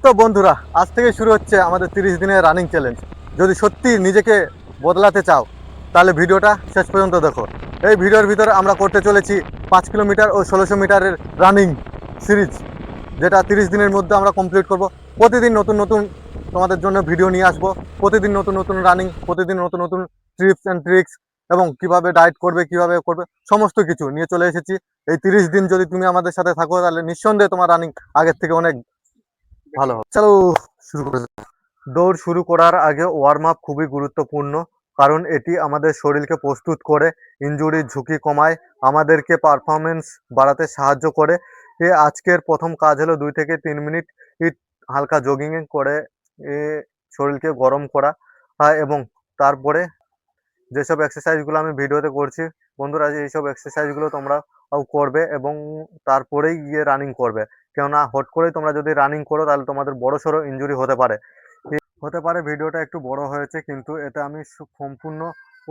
তো বন্ধুরা, আজ থেকে শুরু হচ্ছে আমাদের 30 দিনের রানিং চ্যালেঞ্জ। যদি সত্যি নিজেকে বদলাতে চাও তাহলে ভিডিওটা শেষ পর্যন্ত দেখো। এই ভিডিওর ভিতরে আমরা করতে চলেছি 5 কিলোমিটার ও 1600 মিটারের রানিং সিরিজ, যেটা 30 দিনের মধ্যে আমরা কমপ্লিট করব। প্রতিদিন নতুন নতুন তোমাদের জন্য ভিডিও নিয়ে আসবো। প্রতিদিন নতুন নতুন রানিং, প্রতিদিন নতুন নতুন টিপস অ্যান্ড ট্রিক্স, এবং কিভাবে ডায়েট করবে, কিভাবে করবে, সমস্ত কিছু নিয়ে চলে এসেছি। এই 30 দিন যদি তুমি আমাদের সাথে থাকো তাহলে নিঃসন্দেহে তোমার রানিং আগের থেকে অনেক ভালো হবে। চলো শুরু করে দাও। দৌড় শুরু করার আগে ওয়ার্ম আপ খুবই গুরুত্বপূর্ণ, কারণ এটি আমাদের শরীরকে প্রস্তুত করে, ইনজুরির ঝুঁকি কমায়, আমাদেরকে পারফরমেন্স বাড়াতে সাহায্য করে। আজকের প্রথম কাজ হলো 2 থেকে 3 মিনিট হালকা জগিং করে এ শরীরকে গরম করা। এবং তারপরে যেসব এক্সারসাইজগুলো আমি ভিডিওতে করছি, বন্ধুরা এইসব এক্সারসাইজগুলো তোমরা করবে এবং তারপরেই গিয়ে রানিং করবে। কেননা হট করেই তোমরা যদি রানিং করো তাহলে তোমাদের বড়সড় ইনজুরি হতে পারে। ভিডিওটা একটু বড় হয়েছে, কিন্তু এতে আমি সম্পূর্ণ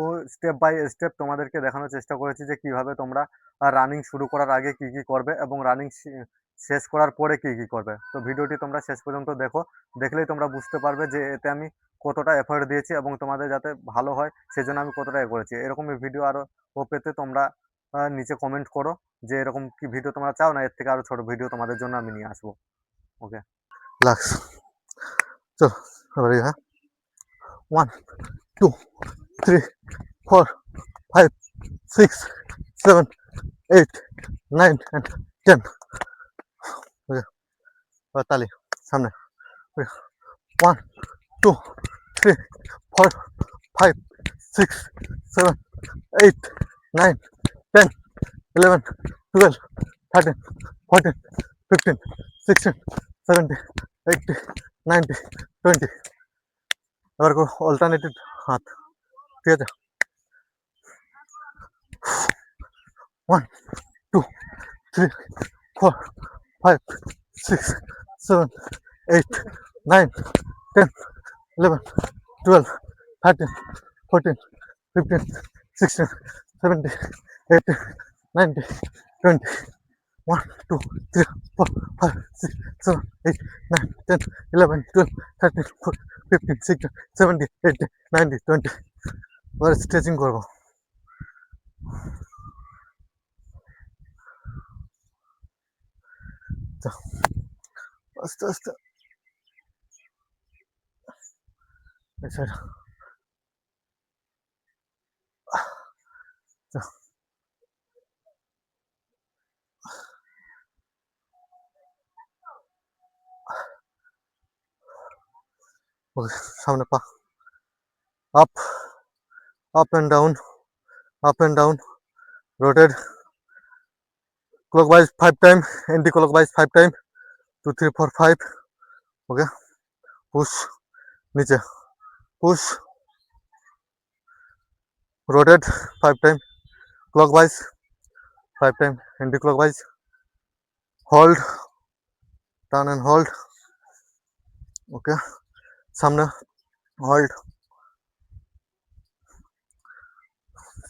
ও স্টেপ বাই স্টেপ তোমাদেরকে দেখানোর চেষ্টা করেছি যে কিভাবে তোমরা রানিং শুরু করার আগে কি কি করবে এবং রানিং শেষ করার পরে কি কি করবে। তো ভিডিওটি তোমরা শেষ পর্যন্ত দেখো, দেখলেই তোমরা বুঝতে পারবে যে এতে আমি কতটা এফোর্ট দিয়েছি এবং তোমাদের যাতে ভালো হয় সেজন্য আমি কতটা করেছি। এরকমই ভিডিও আরো পেতে তোমরা নিচে কমেন্ট করো যে এরকম কি ভিডিও তোমরা চাও, না এর থেকে আরো ছোট ভিডিও তোমাদের জন্য আমি নিয়ে আসবো। ওকে, লাক্স, চলো এবারে। হ্যাঁ, 1 2 3 4 5 6 7 8 9 and 10। ওকে, এবার তালি সামনে। 1 2 3 4 5 6 7 8 9 10 11 12 13 14 15 16 17 18 19 20। এবার অল্টারনেটিভ হাত, ঠিক আছে। 1 2 3 4 5 6 7 8 9 10 11 12 13 14 15 16 17 18 19 20। 1 2 3 4 5 6 7 8 9 10 11 12 13 14 15 16 17 18 19 20। এবার স্ট্রেচিং করবো। আস্তে আস্তে সামনে পা, up up and down, up and down, rotate clockwise 5 time, anti-clockwise 5 time, 2 3 4 5. Okay, push, niche, push, rotate 5 time, clockwise 5 time, anti-clockwise, hold, turn and hold. Okay, samne, hold,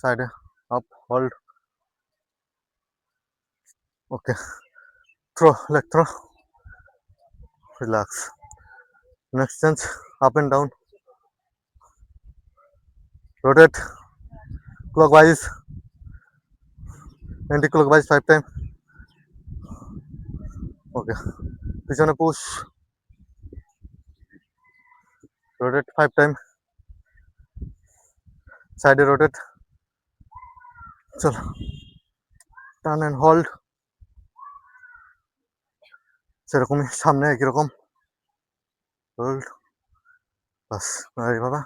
side, up, hold. Okay, throw, leg throw, relax. Next change, up and down, rotate clockwise, anti-clockwise 5 time. Okay, pichone push, rotate 5 time, side rotate, chalo, turn and hold, সেরকমই সামনে একই রকম hold, বাস এইভাবে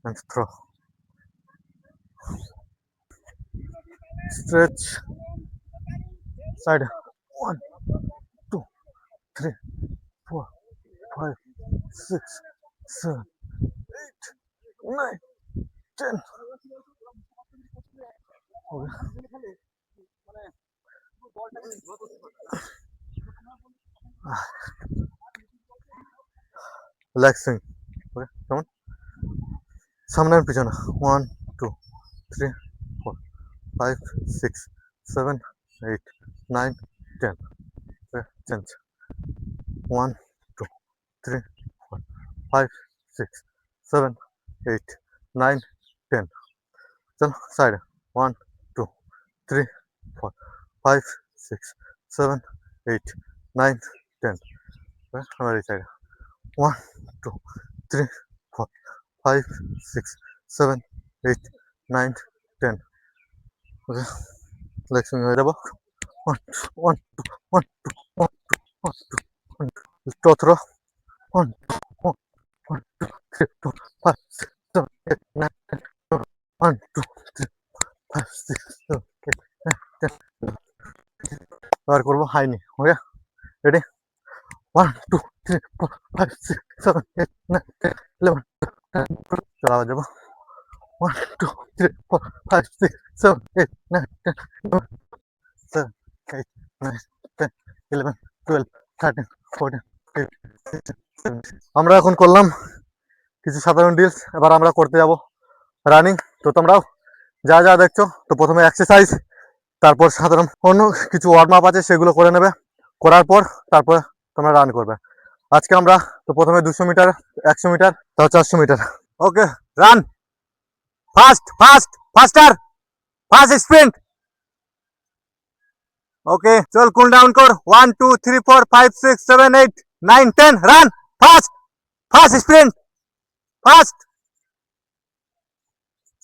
and throw, stretch, side, 1 2 3 4 5 6 7 8 9 10. Relaxing. Okay, come on. সামনে আর পিছনে 1 2 3 4 5 6 7 8 9 10. Okay, change. 1 2 3 4 5 6 7 8 9 10 चलो side 1 2 3 4 5 6 7 8 9 10 हमारी side 1 2 3 4 5 6 7 8 9 10 okay let's मी देबो 1 1 1 1 1 2 थ्रो 1 1 1 2 3 4 5 6 7 8 9 10 1 2 3 5 6 7 8 9 10 और করব হাই নি ওকে রেডি 1 2 3 4 5 6 7 8 9 10 11 চলা যাব 1 2 3 4 5 6 7 8 9 10 11 7 8 9 10 11 12 13 14 15 16 আমরা এখন করলাম কিছু সাধারণ ডিলস এবার আমরা করতে যাব রানিং তো তোমরাও যা যা দেখছো তো প্রথমে এক্সারসাইজ তারপর সাধারণ অন্য কিছু ওয়ার্ম আপ আছে সেগুলো করে নেবে করার পর তারপর তোমরা রান করবে আজকে আমরা তো প্রথমে 200 মিটার 100 মিটার তারপর 400 metre okay run fast fast faster fast sprint okay चल कूल डाउन कर 1 2 3 4 5 6 7 8 9 10 run fast fast sprint fast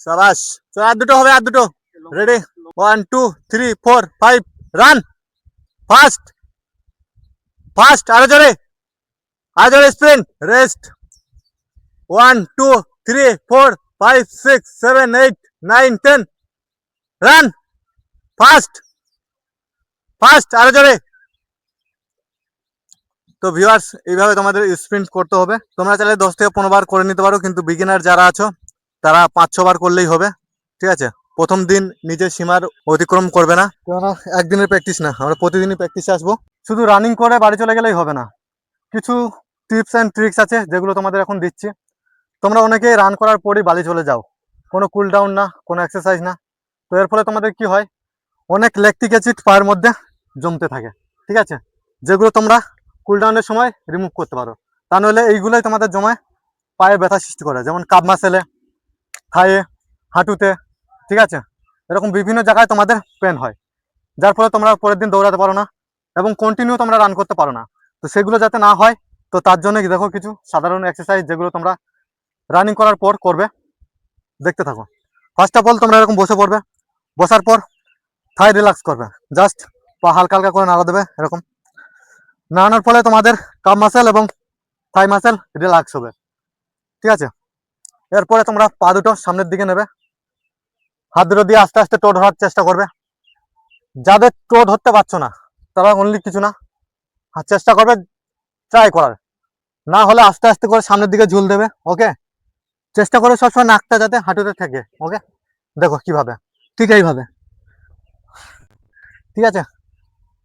शाबाश चल আর দুটো রেডি 1 2 3 4 5 রান ফাস্ট ফাস্ট আরো জোরে sprint rest 1 2 3 4 5 6 7 8 9 10 run fast fast আরো জোরে তো ভিউয়ার্স এইভাবে তোমাদের স্প্রিন্ট করতে হবে তোমরা চাইলে 10 থেকে 15 বার করে নিতে পারো কিন্তু বিগিনার যারা আছো তারা 5-6 বার করলেই হবে ঠিক আছে প্রথম দিন নিজের সীমার অতিক্রম করবে না কারণ একদিনের প্র্যাকটিস না আমরা প্রতিদিনই প্র্যাকটিসে আসবো শুধু রানিং করে বাড়ি চলে গেলেই হবে না কিছু টিপস এন্ড ট্রিক্স আছে যেগুলো তোমাদের এখন দিচ্ছি তোমরা অনেকেই রান করার পরই বাড়ি চলে যাও কোনো কুল ডাউন না কোনো এক্সারসাইজ না তো এর ফলে তোমাদের কি হয় অনেক ল্যাকটিক অ্যাসিড পায়ের মধ্যে জমতে থাকে ঠিক আছে যেগুলো তোমরা কুল ডাউনের সময় রিমুভ করতে পারো তা নইলে এইগুলোই তোমাদের জমায় পায়ে ব্যথা সৃষ্টি করে যেমন কাপ মাসেলে থায়ে হাঁটুতে ঠিক আছে এরকম বিভিন্ন জায়গায় তোমাদের পেন হয় যার ফলে তোমরা পরের দিন দৌড়াতে পারো না এবং কন্টিনিউ তোমরা রান করতে পারো না তো সেগুলো যাতে না হয় তো তার জন্য দেখো কিছু সাধারণ এক্সারসাইজ যেগুলো তোমরা রানিং করার পর করবে দেখতে থাকো ফার্স্ট অফ অল তোমরা এরকম বসে পড়বে বসার পর থাই রিল্যাক্স করবে জাস্ট পা হালকা হালকা করে নাড়া দেবে এরকম নাড়ানোর ফলে তোমাদের কাপ মাসেল এবং থাই মাসেল রিল্যাক্স হবে ঠিক আছে এরপরে তোমরা পা দুটো সামনের দিকে নেবে হাত দুটো দিয়ে আস্তে আস্তে টো ধরার চেষ্টা করবে যাদের টো ধরতে পারছো না তারা অনলি কিছু না চেষ্টা করবে ট্রাই করার না হলে আস্তে আস্তে করে সামনের দিকে ঝুল দেবে ওকে চেষ্টা করে সবসময় নাকটা যাতে হাঁটুতে থাকে ওকে দেখো কিভাবে ঠিক এইভাবে ঠিক আছে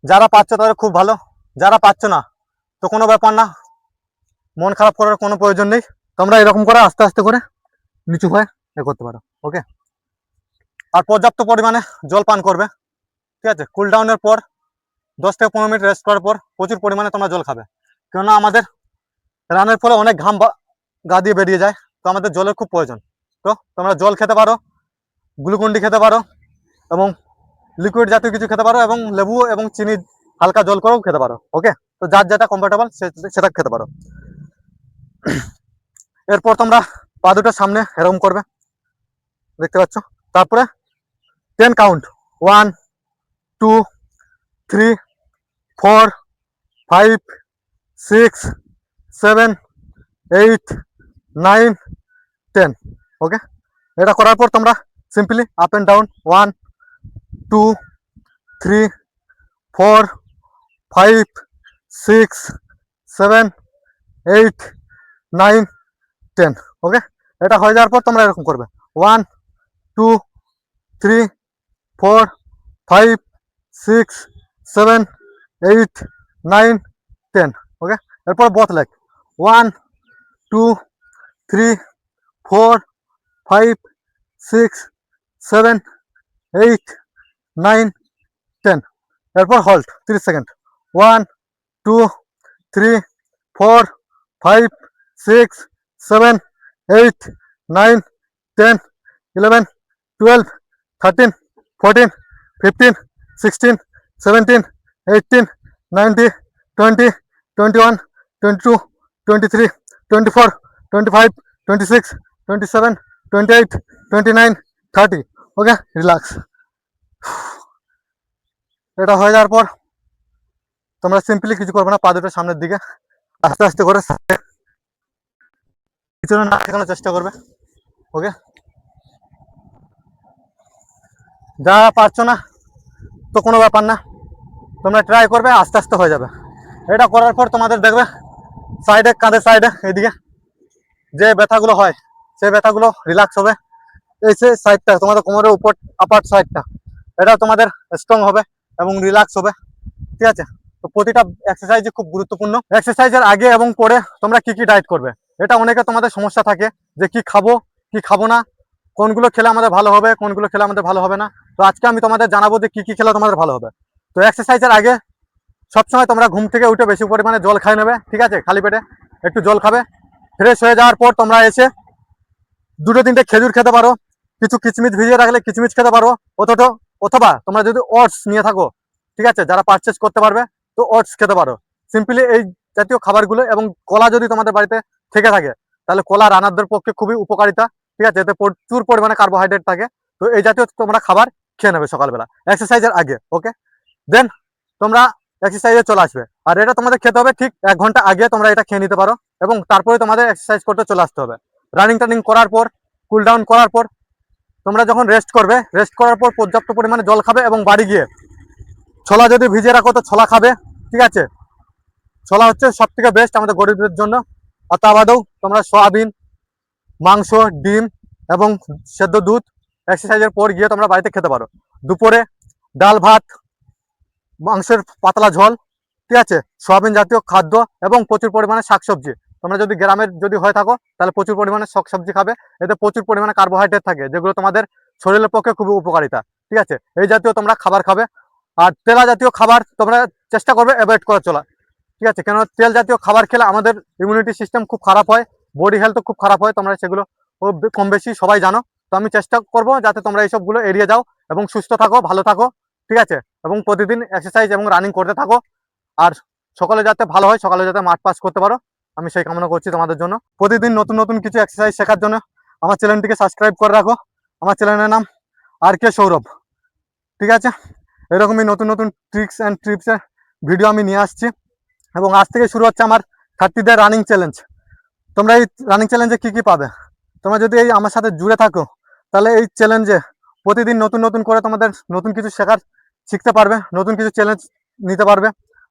যারা পাচ্ছ তাদের খুব ভালো যারা পাচ্ছ না তো কোনো ব্যাপার না মন খারাপ করার কোনো প্রয়োজন নেই তোমরা এরকম করে আস্তে আস্তে করে নিচু হয়ে এ করতে পারো ওকে আর পর্যাপ্ত পরিমাণে জল পান করবে ঠিক আছে কুল ডাউনের পর 10 থেকে 15 মিনিট রেস্ট করার পর প্রচুর পরিমাণে তোমরা জল খাবে কেননা আমাদের রানের ফলে অনেক ঘাম গা দিয়ে বেরিয়ে যায় তো আমাদের জলের খুব প্রয়োজন তো তোমরা জল খেতে পারো গ্লুকন্ডি খেতে পারো এবং লিকুইড জাতীয় কিছু খেতে পারো এবং লেবু এবং চিনি হালকা জল করেও খেতে পারো ওকে তো যার যেটা কমফোর্টেবল সেটা খেতে পারো এরপর তোমরা পা দুটো সামনে এরকম করবে দেখতে পাচ্ছ তারপরে 10 কাউন্ট 1 2 3 4 5 6 7 8 9 10 ওকে এটা করার পর তোমরা সিম্পলি আপ এন্ড ডাউন 1 2 3 4 5 6 7 8 9 10 ওকে এটা হয়ে যাওয়ার পর তোমরা এরকম করবে 1 2 3 4 5 6 7 8 9 10 ওকে এরপর বোথ লেগ 1 2 3 4 5 6 7 8 9 10 এরপর হল্ট 30 সেকেন্ড 1 2 3 4, 5, 6, 7, 8, 9, 10, 11, 12, 13, 14, 15, 16, 17, 18, 19, 20, 21, 22, 23, 24, 25, 26, 27, 28, 29, 30. ওকে, রিল্যাক্স। এটা হয়ে যাওয়ার পর তোমরা সিম্পলি কিছু করবে না, পা দুটো সামনের দিকে আস্তে আস্তে করে পিছনে না ঠেকানোর চেষ্টা করবে। ওকে, যা পারছো না তো কোনো ব্যাপার না, তোমরা ট্রাই করবে, আস্তে আস্তে হয়ে যাবে। এটা করার পর তোমাদের দেখবে সাইডে, কাঁধের সাইডে এদিকে যে ব্যথাগুলো হয় সেই ব্যথাগুলো রিল্যাক্স হবে। এই যে সাইডটা তোমাদের কোমরের উপর আপার সাইডটা, এটা তোমাদের স্ট্রং হবে এবং রিল্যাক্স হবে। ঠিক আছে, তো প্রতিটা এক্সারসাইজই খুব গুরুত্বপূর্ণ। এক্সারসাইজের আগে এবং পরে তোমরা কি কি ডায়েট করবে, এটা অনেকে তোমাদের সমস্যা থাকে যে কি খাবো কি খাবো না, কোনগুলো খেলে আমাদের ভালো হবে, কোনগুলো খেলে আমাদের ভালো হবে না। তো আজকে আমি তোমাদের জানাবো যে কি কি খেলে তোমাদের ভালো হবে। তো এক্সারসাইজের আগে সবসময় তোমরা ঘুম থেকে উঠে বেশি পরিমাণে জল খাই নেবে। ঠিক আছে, খালি পেটে একটু জল খাবে। ফ্রেশ হয়ে যাওয়ার পর তোমরা এসে দুটো তিনটে খেজুর খেতে পারো, কিছু কিচমিচ ভিজিয়ে রাখলে কিচমিচ খেতে পারো, অথবা তোমরা যদি ওটস নিয়ে থাকো, ঠিক আছে, যারা পারচেস করতে পারবে তো ওটস খেতে পারো। সিম্পলি এই জাতীয় খাবারগুলো, এবং কলা যদি তোমাদের বাড়িতে থেকে থাকে তাহলে কলা রানারদের পক্ষে খুবই উপকারিতা। ঠিক আছে, এতে প্রচুর পরিমাণে কার্বোহাইড্রেট থাকে। তো এই জাতীয় তোমরা খাবার খেয়ে নেবে সকালবেলা এক্সারসাইজের আগে। ওকে, দেন তোমরা এক্সারসাইজে চলে আসবে। আর এটা তোমাদের খেতে হবে ঠিক 1 ঘন্টা আগে, তোমরা এটা খেয়ে নিতে পারো এবং তারপরে তোমাদের এক্সারসাইজ করতে চলে আসতে হবে। রানিং টানিং করার পর, কুল ডাউন করার পর তোমরা যখন রেস্ট করবে, রেস্ট করার পর পর্যাপ্ত পরিমাণে জল খাবে এবং বাড়ি গিয়ে ছোলা যদি ভিজিয়ে রাখো তো ছোলা খাবে। ঠিক আছে, ছোলা হচ্ছে সব থেকে বেস্ট আমাদের গরিবদের জন্য। আর তা বাদেও তোমরা সয়াবিন, মাংস, ডিম এবং সেদ্ধ দুধ এক্সারসাইজের পর গিয়ে তোমরা বাড়িতে খেতে পারো। দুপুরে ডাল ভাত, মাংসের পাতলা ঝোল, ঠিক আছে, সয়াবিন জাতীয় খাদ্য এবং প্রচুর পরিমাণে শাকসবজি। তোমরা যদি গ্রামের যদি হয়ে থাকো তাহলে প্রচুর পরিমাণে শাকসবজি খাবে, এতে প্রচুর পরিমাণে কার্বোহাইড্রেট থাকে যেগুলো তোমাদের শরীরের পক্ষে খুবই উপকারিতা। ঠিক আছে, এই জাতীয় তোমরা খাবার খাবে। আর তেলা জাতীয় খাবার তোমরা চেষ্টা করবে অ্যাভয়েড করে চলা। ঠিক আছে, কেন তেল জাতীয় খাবার খেলে আমাদের ইমিউনিটি সিস্টেম খুব খারাপ হয়, বডি হেলথও খুব খারাপ হয়, তোমরা সেগুলো কম বেশি সবাই জানো। তো আমি চেষ্টা করবো যাতে তোমরা এইসবগুলো এড়িয়ে যাও এবং সুস্থ থাকো, ভালো থাকো। ঠিক আছে, এবং প্রতিদিন এক্সারসাইজ এবং রানিং করতে থাকো। আর সকালে যাতে ভালো হয়, সকালে যাতে মাঠ পাস করতে পারো, আমি সেই কামনা করছি তোমাদের জন্য। প্রতিদিন নতুন নতুন কিছু এক্সারসাইজ শেখার জন্য আমার চ্যানেলটিকে সাবস্ক্রাইব করে রাখো। আমার চ্যানেলের নাম RK সৌরভ। ঠিক আছে, এরকমই নতুন নতুন ট্রিক্স অ্যান্ড ট্রিপসের ভিডিও আমি নিয়ে আসছি। এবং আজ থেকে শুরু হচ্ছে আমার 30 ডে রানিং চ্যালেঞ্জ। তোমরা এই রানিং চ্যালেঞ্জে কি কি পাবে, তোমরা যদি এই আমার সাথে জুড়ে থাকো তাহলে এই চ্যালেঞ্জে প্রতিদিন নতুন নতুন করে তোমাদের নতুন কিছু শিখতে পারবে, নতুন কিছু চ্যালেঞ্জ নিতে পারবে।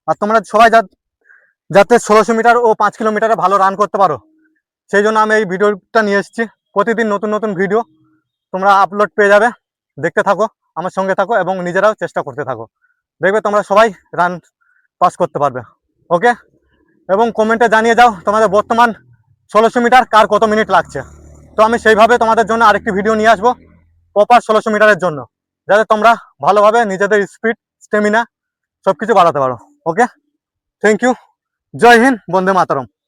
আর তোমরা সবাই যাতে 1600 মিটার ও 5 কিলোমিটারে ভালো রান করতে পারো, সেই জন্য আমি এই ভিডিওটা নিয়ে এসেছি। প্রতিদিন নতুন নতুন ভিডিও তোমরা আপলোড পেয়ে যাবে, দেখতে থাকো, আমার সঙ্গে থাকো এবং নিজেরাও চেষ্টা করতে থাকো। দেখবে তোমরা সবাই রান পাস করতে পারবে। ওকে, এবং কমেন্টে জানিয়ে যাও তোমাদের বর্তমান 1600 মিটার কার কত মিনিট লাগছে। তো আমি সেইভাবে তোমাদের জন্য আরেকটি ভিডিও নিয়ে আসবো প্রপার 1600 মিটারের জন্য, যাতে তোমরা ভালোভাবে নিজেদের স্পিড, স্টেমিনা সবকিছু বাড়াতে পারো। ওকে, থ্যাংক ইউ, জয় হিন্দ, বন্দে মাতরম।